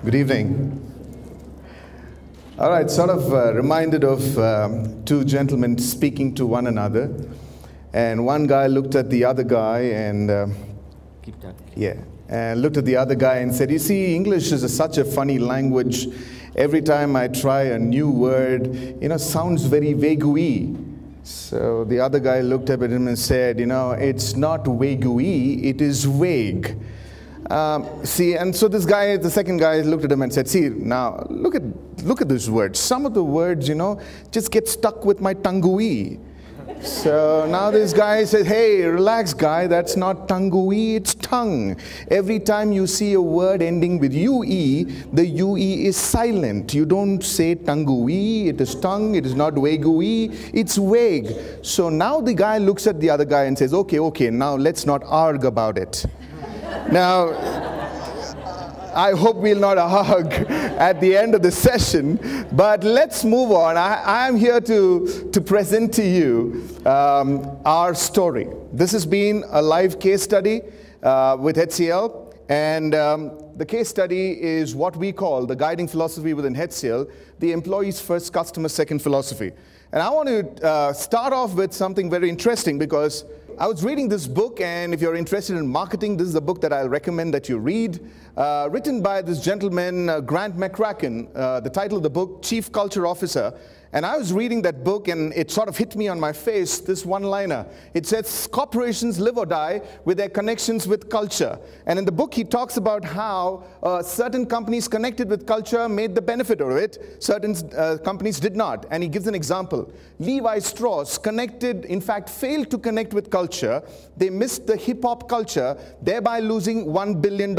Good evening. All right, sort of reminded of two gentlemen speaking to one another, and one guy looked at the other guy and looked at the other guy and said, "You see, English is such a funny language. Every time I try a new word, sounds very vague-y." So the other guy looked up at him and said, "It's not vague-y, it is vague." And so this guy, the second guy, looked at him and said, "See, now look at these words. Some of the words, just get stuck with my tongue-y." So now this guy said, "Hey, relax, guy. That's not tongue-y, it's tongue. Every time you see a word ending with ue, the ue is silent. You don't say tongue-y. It is tongue. It is not vague-y. It's vague." So now the guy looks at the other guy and says, "Okay, now let's not argue about it." Now, I hope we'll not hug at the end of the session, but let's move on. I am here to present to you our story. This has been a live case study with HCL, and the case study is what we call the guiding philosophy within HCL, the employees first, customer second philosophy. And I want to start off with something very interesting, because I was reading this book, and if you're interested in marketing, this is a book that I'll recommend that you read, written by this gentleman, Grant McCracken. The title of the book, Chief Culture Officer. And I was reading that book, and it sort of hit me on my face, this one-liner. It says, "Corporations live or die with their connections with culture." And in the book, he talks about how certain companies connected with culture made the benefit of it, certain companies did not. And he gives an example. Levi Strauss in fact, failed to connect with culture. They missed the hip-hop culture, thereby losing $1 billion.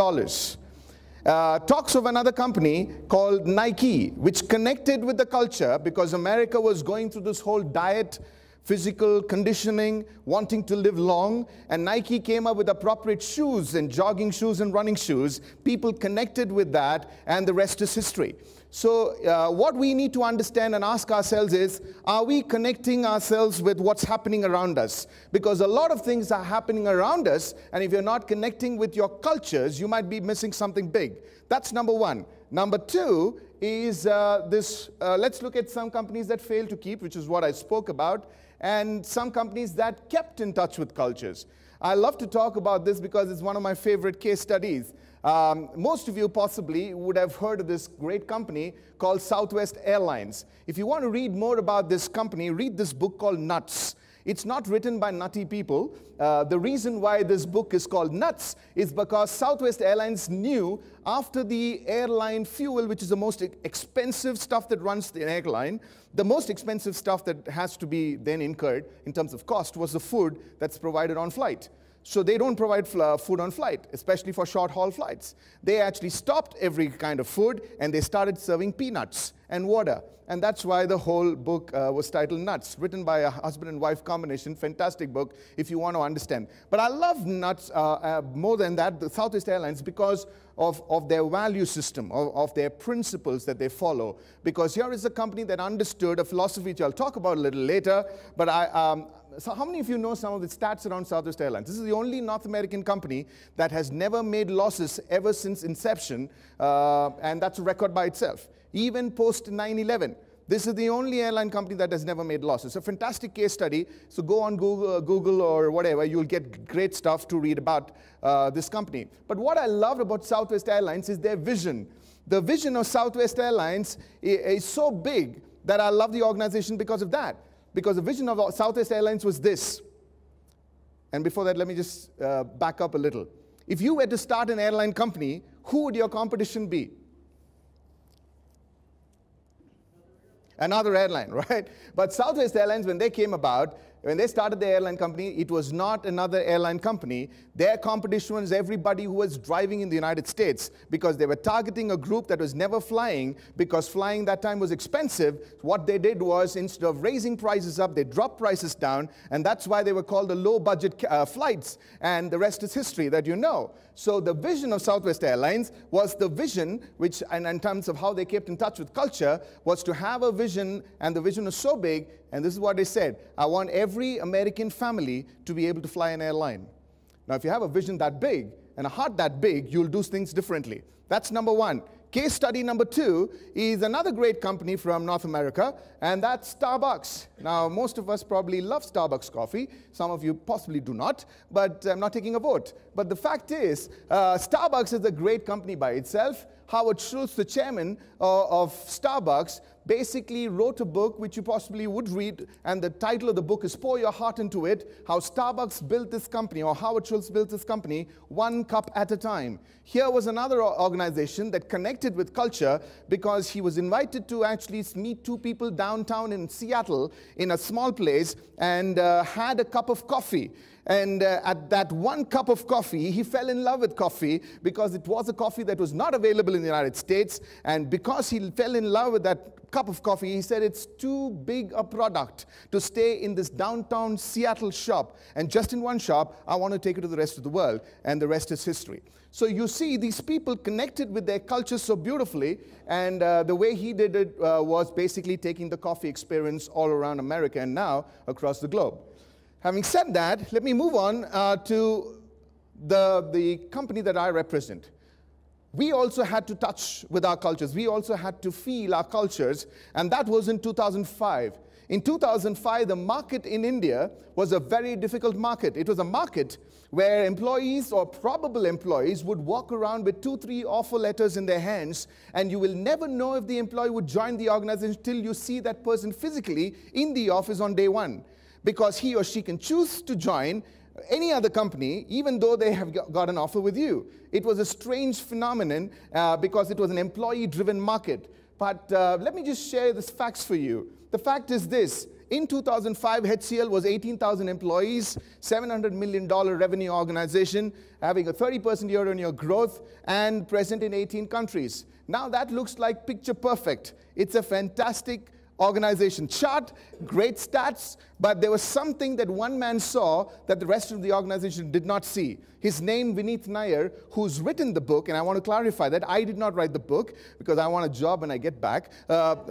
Talks of another company called Nike, which connected with the culture because America was going through this whole diet, physical conditioning, wanting to live long, and Nike came up with appropriate shoes and jogging shoes and running shoes. People connected with that, and the rest is history. So what we need to understand and ask ourselves is, are we connecting ourselves with what's happening around us? Because a lot of things are happening around us, and if you're not connecting with your cultures, you might be missing something big. That's number one. Number two is let's look at some companies that failed to keep, which is what I spoke about, and some companies that kept in touch with cultures. I love to talk about this because it's one of my favorite case studies. Most of you possibly would have heard of this great company called Southwest Airlines. If you want to read more about this company, read this book called Nuts. It's not written by nutty people. The reason why this book is called Nuts is because Southwest Airlines knew after the airline fuel, which is the most expensive stuff that runs the airline, the most expensive stuff that has to be then incurred in terms of cost was the food that's provided on flight. So they don't provide food on flight, especially for short-haul flights. They actually stopped every kind of food, and they started serving peanuts and water. And that's why the whole book was titled Nuts, written by a husband and wife combination. Fantastic book if you want to understand. But I love Nuts more than that, the Southwest Airlines, because of their value system, of their principles that they follow. Because here is a company that understood a philosophy, which I'll talk about a little later. But so how many of you know some of the stats around Southwest Airlines? This is the only North American company that has never made losses ever since inception, and that's a record by itself. Even post 9/11, this is the only airline company that has never made losses. A fantastic case study. So go on Google or whatever, you'll get great stuff to read about this company. But what I love about Southwest Airlines is their vision. The vision of Southwest Airlines is so big that I love the organization because of that. Because the vision of Southwest Airlines was this. And before that, let me just back up a little. If you were to start an airline company, who would your competition be? Another airline, right? But Southwest Airlines, when they came about, when they started the airline company, it was not another airline company. Their competition was everybody who was driving in the United States, because they were targeting a group that was never flying, because flying that time was expensive. What they did was, instead of raising prices up, they dropped prices down, and that's why they were called the low-budget flights, and the rest is history that you know. So the vision of Southwest Airlines was the vision, which, and in terms of how they kept in touch with culture, was to have a vision, and the vision was so big, and this is what they said: I want every American family to be able to fly an airline. Now, if you have a vision that big and a heart that big, you'll do things differently. That's number one. Case study number 2 is another great company from North America, and that's Starbucks. Now, most of us probably love Starbucks coffee. Some of you possibly do not, but I'm not taking a vote. But the fact is, Starbucks is a great company by itself. Howard Schultz, the chairman of Starbucks, basically wrote a book which you possibly would read, and the title of the book is Pour Your Heart Into It, How Starbucks Built This Company, or Howard Schultz built this company, one cup at a time. Here was another organization that connected with culture because he was invited to actually meet 2 people downtown in Seattle in a small place and had a cup of coffee. And at that 1 cup of coffee, he fell in love with coffee because it was a coffee that was not available in the United States. And because he fell in love with that cup of coffee, he said it's too big a product to stay in this downtown Seattle shop. And just in one shop, I want to take it to the rest of the world. And the rest is history. So you see, these people connected with their culture so beautifully. And the way he did it was basically taking the coffee experience all around America and now across the globe. Having said that, let me move on to the company that I represent. We also had to touch with our cultures. We also had to feel our cultures, and that was in 2005. In 2005, the market in India was a very difficult market. It was a market where employees or probable employees would walk around with 2-3 offer letters in their hands, and you will never know if the employee would join the organization till you see that person physically in the office on day 1. Because he or she can choose to join any other company, even though they have got an offer with you. It was a strange phenomenon because it was an employee-driven market. But let me just share these facts for you. The fact is this. In 2005, HCL was 18,000 employees, $700 million revenue organization, having a 30% year-on-year growth, and present in 18 countries. Now that looks like picture perfect. It's a fantastic organization chart, great stats, but there was something that one man saw that the rest of the organization did not see. His name, Vineet Nair, who's written the book, and I want to clarify that I did not write the book because I want a job when I get back.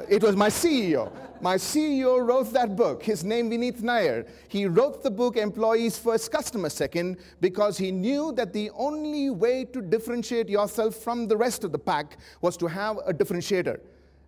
It was my CEO. My CEO wrote that book. His name, Vineet Nair. He wrote the book Employees First, Customer Second because he knew that the only way to differentiate yourself from the rest of the pack was to have a differentiator.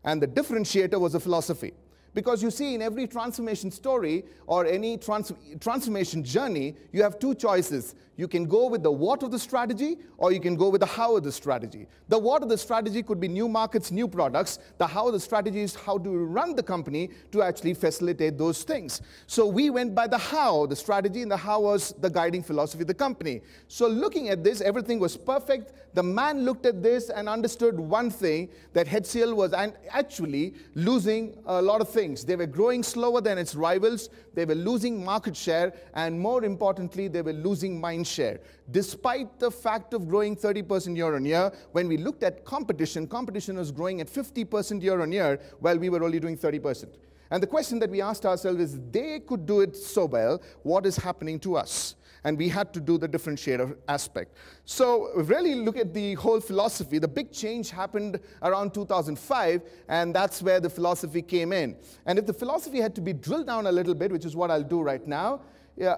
And the differentiator was a philosophy. Because you see, in every transformation story or any transformation journey, you have 2 choices. You can go with the what of the strategy, or you can go with the how of the strategy. The what of the strategy could be new markets, new products. The how of the strategy is how to run the company to actually facilitate those things. So we went by the how, the strategy, and the how was the guiding philosophy of the company. So looking at this, everything was perfect. The man looked at this and understood one thing, that HCL was actually losing a lot of things. They were growing slower than its rivals, they were losing market share, and more importantly, they were losing mind share. Despite the fact of growing 30% year on year, when we looked at competition was growing at 50% year on year, while we were only doing 30%. And the question that we asked ourselves is, they could do it so well, what is happening to us? And we had to do the differentiator aspect. So really look at the whole philosophy. The big change happened around 2005, and that's where the philosophy came in. And if the philosophy had to be drilled down a little bit, which is what I'll do right now,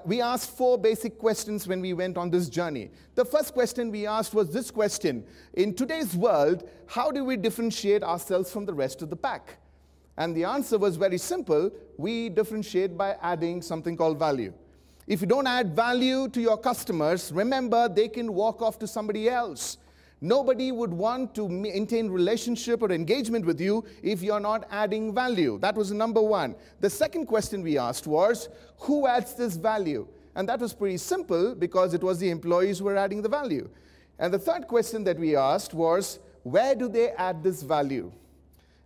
we asked 4 basic questions when we went on this journey. The first question we asked was this question: in today's world, how do we differentiate ourselves from the rest of the pack? And the answer was very simple. We differentiate by adding something called value. If you don't add value to your customers, remember, they can walk off to somebody else. Nobody would want to maintain relationship or engagement with you if you're not adding value. That was number 1. The second question we asked was, who adds this value? And that was pretty simple because it was the employees who were adding the value. And the third question that we asked was, where do they add this value?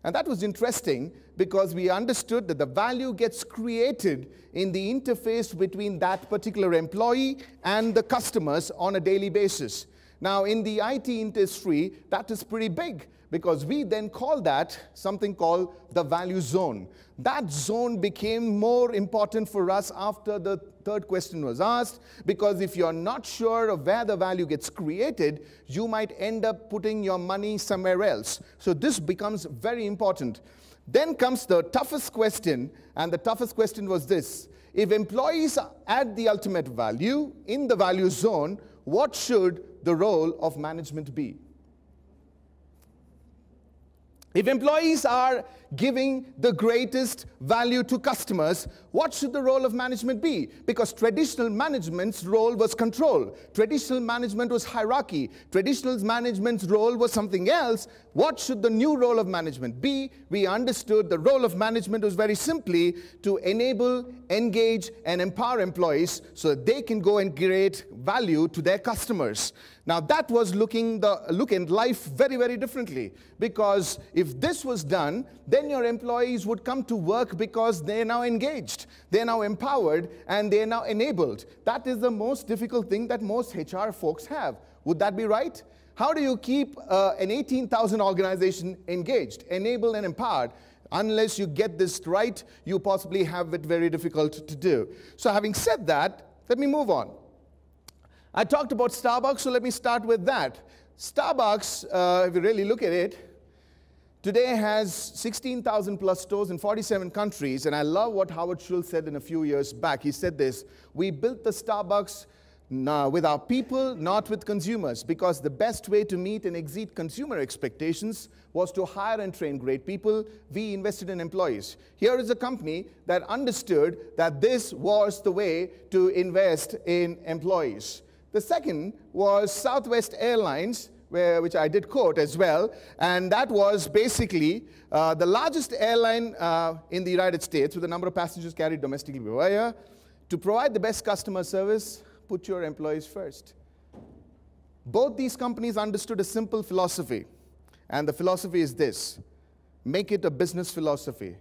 And that was interesting because we understood that the value gets created in the interface between that particular employee and the customers on a daily basis. Now, in the IT industry, that is pretty big because we then call that something called the value zone. That zone became more important for us after the third question was asked, because if you're not sure of where the value gets created, you might end up putting your money somewhere else. So this becomes very important. Then comes the toughest question, and the toughest question was this: if employees add the ultimate value in the value zone, what should the role of management be? If employees are giving the greatest value to customers, what should the role of management be? Because traditional management's role was control. Traditional management was hierarchy. Traditional management's role was something else. What should the new role of management be? We understood the role of management was very simply to enable, engage, and empower employees so that they can go and create value to their customers. Now that was looking life very, very differently, because if this was done, then your employees would come to work because they're now engaged, they're now empowered, and they're now enabled. That is the most difficult thing that most HR folks have. Would that be right? How do you keep an 18,000 organization engaged, enabled, and empowered? Unless you get this right, you possibly have it very difficult to do. So having said that, let me move on. I talked about Starbucks, so let me start with that. Starbucks, if you really look at it, today has 16,000 plus stores in 47 countries, and I love what Howard Schultz said in a few years back. He said this: we built the Starbucks with our people, not with consumers, because the best way to meet and exceed consumer expectations was to hire and train great people. We invested in employees. Here is a company that understood that this was the way to invest in employees. The second was Southwest Airlines, which I did quote as well, and that was basically the largest airline in the United States with the number of passengers carried domestically per year. To provide the best customer service, put your employees first. Both these companies understood a simple philosophy, and the philosophy is this: make it a business philosophy.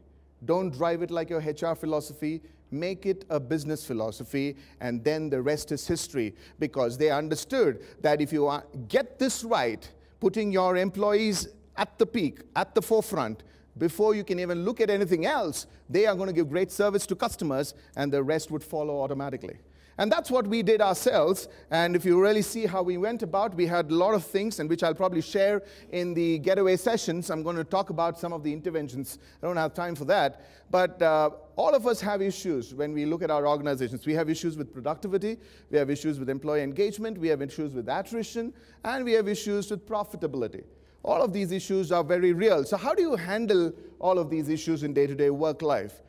Don't drive it like your HR philosophy. Make it a business philosophy, and then the rest is history, because they understood that if you get this right, putting your employees at the peak, at the forefront, before you can even look at anything else, they are going to give great service to customers, and the rest would follow automatically. And that's what we did ourselves. And if you really see how we went about, we had a lot of things, and which I'll probably share in the getaway sessions. I'm going to talk about some of the interventions. I don't have time for that. But all of us have issues when we look at our organizations. We have issues with productivity. We have issues with employee engagement. We have issues with attrition. And we have issues with profitability. All of these issues are very real. So how do you handle all of these issues in day-to-day work life?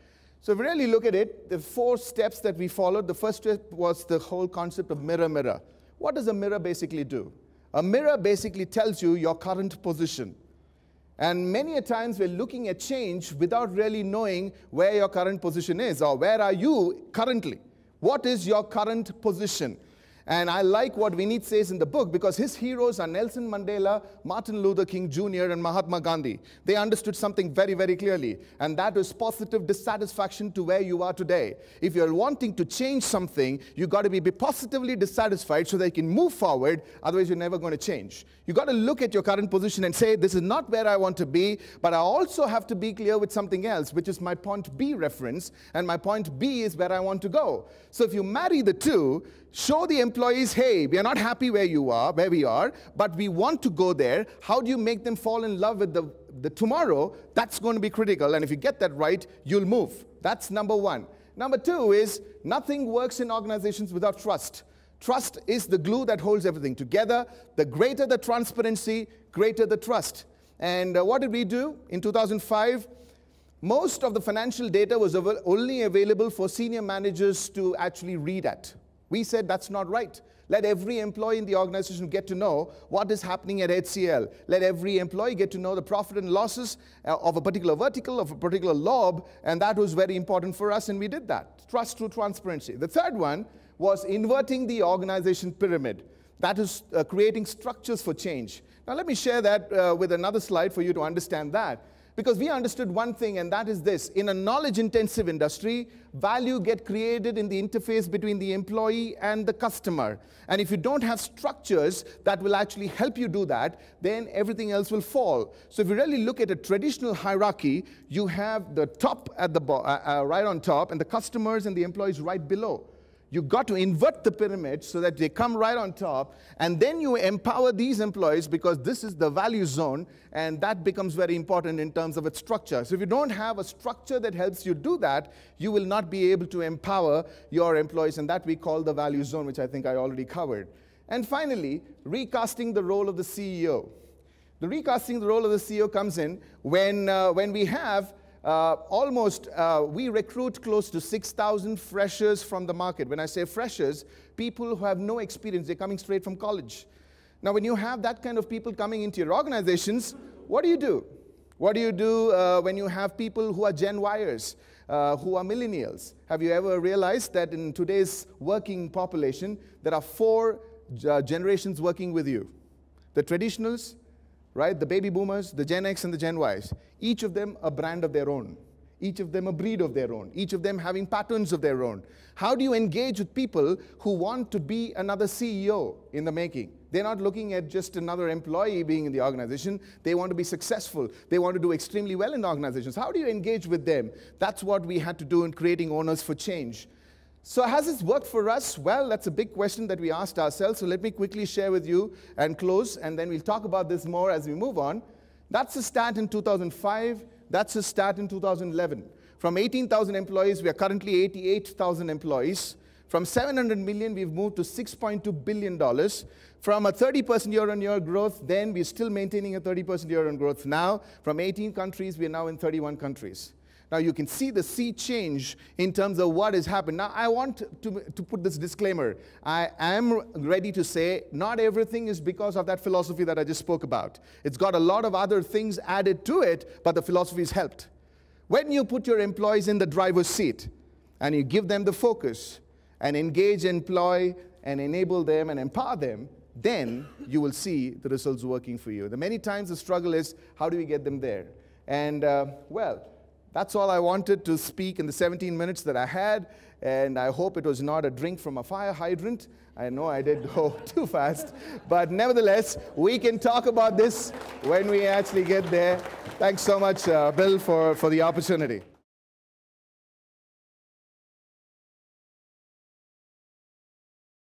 So if we really look at it, the 4 steps that we followed, the first step was the whole concept of mirror, mirror. What does a mirror basically do? A mirror basically tells you your current position. And many a times we're looking at change without really knowing where your current position is, or where are you currently? What is your current position? And I like what Vinit says in the book, because his heroes are Nelson Mandela, Martin Luther King Jr., and Mahatma Gandhi. They understood something very, very clearly, and that is positive dissatisfaction to where you are today. If you're wanting to change something, you've got to be positively dissatisfied so that you can move forward, otherwise you're never going to change. You've got to look at your current position and say, this is not where I want to be, but I also have to be clear with something else, which is my point B reference, and my point B is where I want to go. So if you marry the two, show the employees, hey, we are not happy where we are, but we want to go there. How do you make them fall in love with the tomorrow? That's going to be critical, and if you get that right, you'll move. That's number 1. Number 2 is nothing works in organizations without trust. Trust is the glue that holds everything together. The greater the transparency, greater the trust. And what did we do? In 2005, most of the financial data was only available for senior managers to actually read at. We said that's not right. Let every employee in the organization get to know what is happening at HCL. Let every employee get to know the profit and losses of a particular vertical, of a particular lob, and that was very important for us, and we did that. Trust through transparency. The third one was inverting the organization pyramid. That is creating structures for change. Now let me share that with another slide for you to understand that. Because we understood one thing, and that is this: in a knowledge-intensive industry, value gets created in the interface between the employee and the customer. And if you don't have structures that will actually help you do that, then everything else will fall. So if you really look at a traditional hierarchy, you have the top at the right on top, and the customers and the employees right below. You've got to invert the pyramid so that they come right on top, and then you empower these employees, because this is the value zone, and that becomes very important in terms of its structure. So if you don't have a structure that helps you do that, you will not be able to empower your employees, and that we call the value zone, which I think I already covered. And finally, recasting the role of the CEO. The recasting the role of the CEO comes in when we have we recruit close to 6,000 freshers from the market. When I say freshers, people who have no experience, they're coming straight from college. Now, when you have that kind of people coming into your organizations, what do you do? What do you do when you have people who are Gen Yers, who are millennials? Have you ever realized that in today's working population, there are 4 generations working with you? The traditionals, right? The baby boomers, the Gen X, and the Gen Ys. Each of them a brand of their own. Each of them a breed of their own. Each of them having patterns of their own. How do you engage with people who want to be another CEO in the making? They're not looking at just another employee being in the organization. They want to be successful. They want to do extremely well in organizations. How do you engage with them? That's what we had to do in creating Owners for Change. So has this worked for us? Well, that's a big question that we asked ourselves. So let me quickly share with you and close, and then we'll talk about this more as we move on. That's a stat in 2005. That's a stat in 2011. From 18,000 employees, we are currently 88,000 employees. From 700 million, we've moved to $6.2 billion. From a 30% year-on-year growth, then we're still maintaining a 30% year-on-year growth now. From 18 countries, we are now in 31 countries. Now, you can see the sea change in terms of what has happened. Now, I want to put this disclaimer. I am ready to say not everything is because of that philosophy that I just spoke about. It's got a lot of other things added to it, but the philosophy has helped. When you put your employees in the driver's seat and you give them the focus and engage, employ, and enable them and empower them, then you will see the results working for you. The many times the struggle is, how do we get them there? And, well, that's all I wanted to speak in the 17 minutes that I had, and I hope it was not a drink from a fire hydrant. I know I did go too fast, but nevertheless, we can talk about this when we actually get there. Thanks so much, Bill, for the opportunity.